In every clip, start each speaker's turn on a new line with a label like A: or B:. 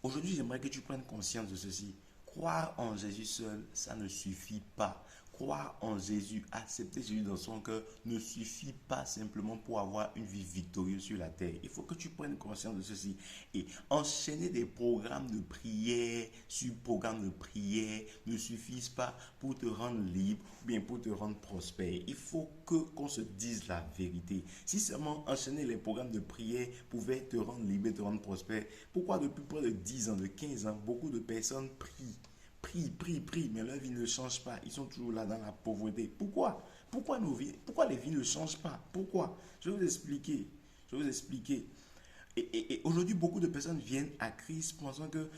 A: Aujourd'hui, j'aimerais que tu prennes conscience de ceci. Croire en Jésus seul, ça ne suffit pas. Croire en Jésus, accepter Jésus dans son cœur ne suffit pas simplement pour avoir une vie victorieuse sur la terre. Il faut que tu prennes conscience de ceci. Et enchaîner des programmes de prière sur programmes de prière ne suffisent pas pour te rendre libre ou bien pour te rendre prospère. Il faut que qu'on se dise la vérité. Si seulement enchaîner les programmes de prière pouvait te rendre libre et te rendre prospère, pourquoi depuis près de 10 ans, de 15 ans, beaucoup de personnes prient, mais leur vie ne change pas. Ils sont toujours là dans la pauvreté. Pourquoi? Pourquoi les vies ne changent pas? Pourquoi? Je vais vous expliquer. Je vais vous expliquer. Et aujourd'hui, beaucoup de personnes viennent à Christ pensant que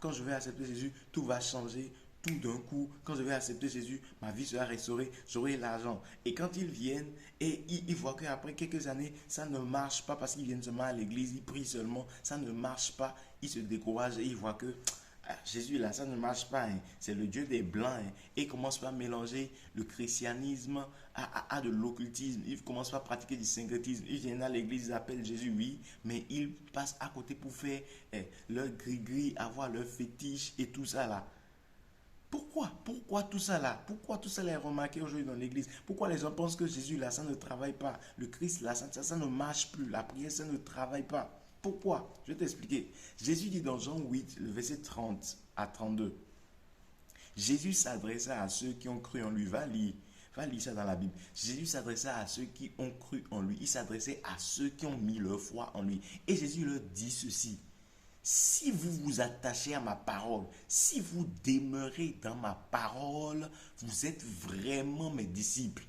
A: quand je vais accepter Jésus, tout va changer tout d'un coup. Quand je vais accepter Jésus, ma vie sera restaurée, j'aurai l'argent. Et quand ils viennent et ils voient qu'après quelques années, ça ne marche pas parce qu'ils viennent seulement à l'église, ils prient seulement, ça ne marche pas, ils se découragent et ils voient que Jésus là, ça ne marche pas, hein. C'est le Dieu des Blancs, hein. Et il commence par mélanger le christianisme à de l'occultisme. Il commence par pratiquer du syncrétisme. Ils viennent à l'église, ils appellent Jésus, oui, mais ils passent à côté pour faire leur gris-gris, avoir leur fétiche et tout ça là. Pourquoi tout ça là? Pourquoi tout ça là est remarqué aujourd'hui dans l'église? Pourquoi les gens pensent que Jésus là, ça ne travaille pas? Le Christ là, ça ne marche plus. La prière, ça ne travaille pas. Pourquoi? Je vais t'expliquer. Jésus dit dans Jean 8, le verset 30 à 32. Jésus s'adressa à ceux qui ont cru en lui. Va lire ça dans la Bible. Jésus s'adressa à ceux qui ont cru en lui. Il s'adressait à ceux qui ont mis leur foi en lui. Et Jésus leur dit ceci. Si vous vous attachez à ma parole, si vous demeurez dans ma parole, vous êtes vraiment mes disciples.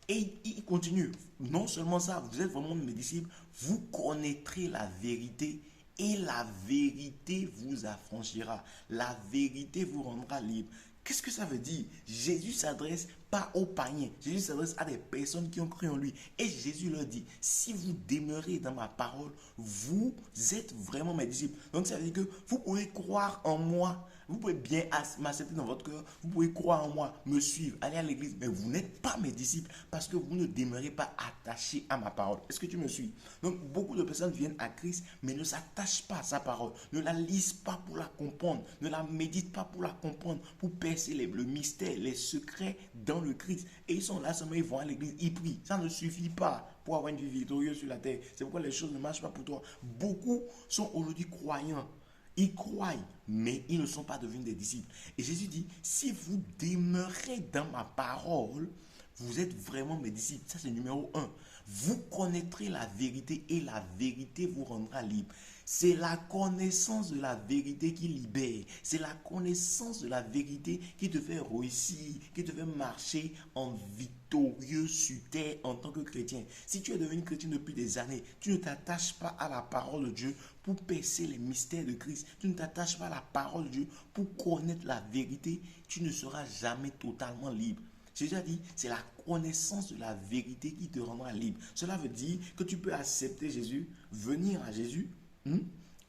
A: Et il continue. Non seulement ça, vous êtes vraiment mes disciples, vous connaîtrez la vérité et la vérité vous affranchira. La vérité vous rendra libre. Qu'est-ce que ça veut dire? Jésus s'adresse pas aux païens. Jésus s'adresse à des personnes qui ont cru en lui. Et Jésus leur dit, si vous demeurez dans ma parole, vous êtes vraiment mes disciples. Donc ça veut dire que vous pouvez croire en moi. Vous pouvez bien m'accepter dans votre cœur. Vous pouvez croire en moi, me suivre, aller à l'église. Mais vous n'êtes pas mes disciples parce que vous ne demeurez pas attachés à ma parole. Est-ce que tu me suis? Donc beaucoup de personnes viennent à Christ mais ne s'attachent pas à sa parole. Ne la lisent pas pour la comprendre. Ne la méditent pas pour la comprendre. Pour percer le mystère, les secrets dans le Christ. Et ils sont là seulement, ils vont à l'église, ils prient. Ça ne suffit pas pour avoir une vie victorieuse sur la terre. C'est pourquoi les choses ne marchent pas pour toi. Beaucoup sont aujourd'hui croyants. Ils croient, mais ils ne sont pas devenus des disciples. Et Jésus dit, si vous demeurez dans ma parole, vous êtes vraiment mes disciples. Ça, c'est numéro un. Vous connaîtrez la vérité et la vérité vous rendra libre. C'est la connaissance de la vérité qui libère. C'est la connaissance de la vérité qui te fait réussir, qui te fait marcher en victorieux sur terre en tant que chrétien. Si tu es devenu chrétien depuis des années, tu ne t'attaches pas à la parole de Dieu pour percer les mystères de Christ. Tu ne t'attaches pas à la parole de Dieu pour connaître la vérité. Tu ne seras jamais totalement libre. Jésus a dit, c'est la connaissance de la vérité qui te rendra libre. Cela veut dire que tu peux accepter Jésus, venir à Jésus,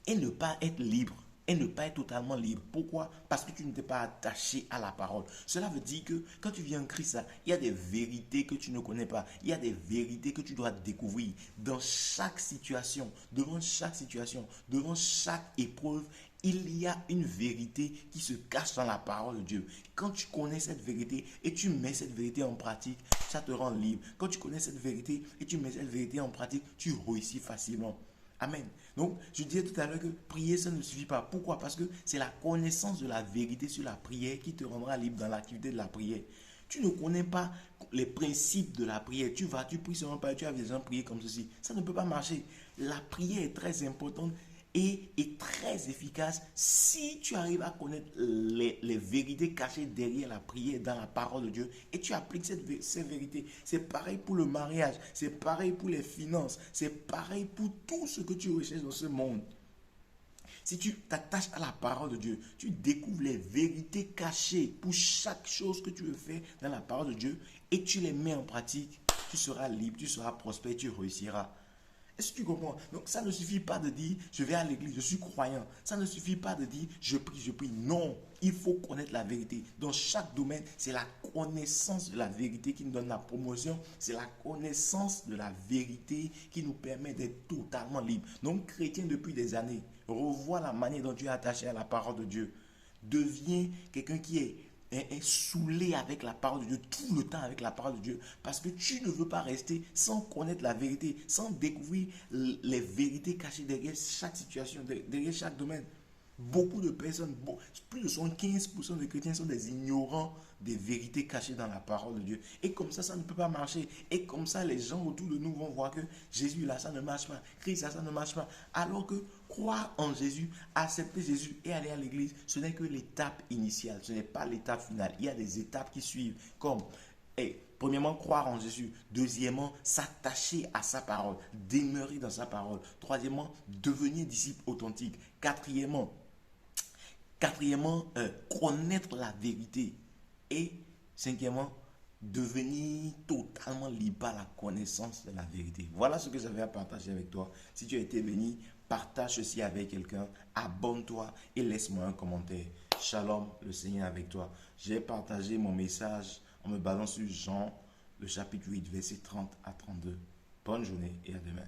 A: et ne pas être libre, et ne pas être totalement libre. Pourquoi? Parce que tu ne t'es pas attaché à la parole. Cela veut dire que quand tu viens en Christ, il y a des vérités que tu ne connais pas. Il y a des vérités que tu dois découvrir dans chaque situation, devant chaque épreuve. Il y a une vérité qui se cache dans la parole de Dieu. Quand tu connais cette vérité et tu mets cette vérité en pratique, ça te rend libre. Quand tu connais cette vérité et tu mets cette vérité en pratique, tu réussis facilement. Amen. Donc, je disais tout à l'heure que prier, ça ne suffit pas. Pourquoi? Parce que c'est la connaissance de la vérité sur la prière qui te rendra libre dans l'activité de la prière. Tu ne connais pas les principes de la prière. Tu pries seulement pas, tu as des gens prier comme ceci. Ça ne peut pas marcher. La prière est très importante et est très efficace si tu arrives à connaître les vérités cachées derrière la prière dans la parole de Dieu et tu appliques ces vérités. C'est pareil pour le mariage, c'est pareil pour les finances, c'est pareil pour tout ce que tu recherches dans ce monde. Si tu t'attaches à la parole de Dieu, tu découvres les vérités cachées pour chaque chose que tu veux faire dans la parole de Dieu et tu les mets en pratique, tu seras libre, tu seras prospère, tu réussiras. Est-ce que tu comprends? Donc ça ne suffit pas de dire je vais à l'église, je suis croyant. Ça ne suffit pas de dire je prie, je prie. Non, il faut connaître la vérité. Dans chaque domaine, c'est la connaissance de la vérité qui nous donne la promotion. C'est la connaissance de la vérité qui nous permet d'être totalement libres. Donc chrétien depuis des années, Revois la manière dont tu es attaché à la parole de Dieu. Deviens quelqu'un qui est saoulé avec la parole de Dieu, tout le temps avec la parole de Dieu, parce que tu ne veux pas rester sans connaître la vérité, sans découvrir les vérités cachées derrière chaque situation, derrière chaque domaine. Beaucoup de personnes, plus de 75% des chrétiens sont des ignorants des vérités cachées dans la parole de Dieu. Et comme ça ne peut pas marcher. Et comme ça, les gens autour de nous vont voir que Jésus là, ça ne marche pas. Christ là, ça ne marche pas. Alors que croire en Jésus, accepter Jésus et aller à l'église, ce n'est que l'étape initiale. Ce n'est pas l'étape finale. Il y a des étapes qui suivent. Comme, premièrement, croire en Jésus. Deuxièmement, s'attacher à sa parole. Demeurer dans sa parole. Troisièmement, devenir disciple authentique. Quatrièmement, connaître la vérité. Et cinquièmement, devenir totalement libre par la connaissance de la vérité. Voilà ce que j'avais à partager avec toi. Si tu as été béni, partage ceci avec quelqu'un, abonne-toi et laisse-moi un commentaire. Shalom, le Seigneur est avec toi. J'ai partagé mon message en me basant sur Jean, le chapitre 8, verset 30 à 32. Bonne journée et à demain.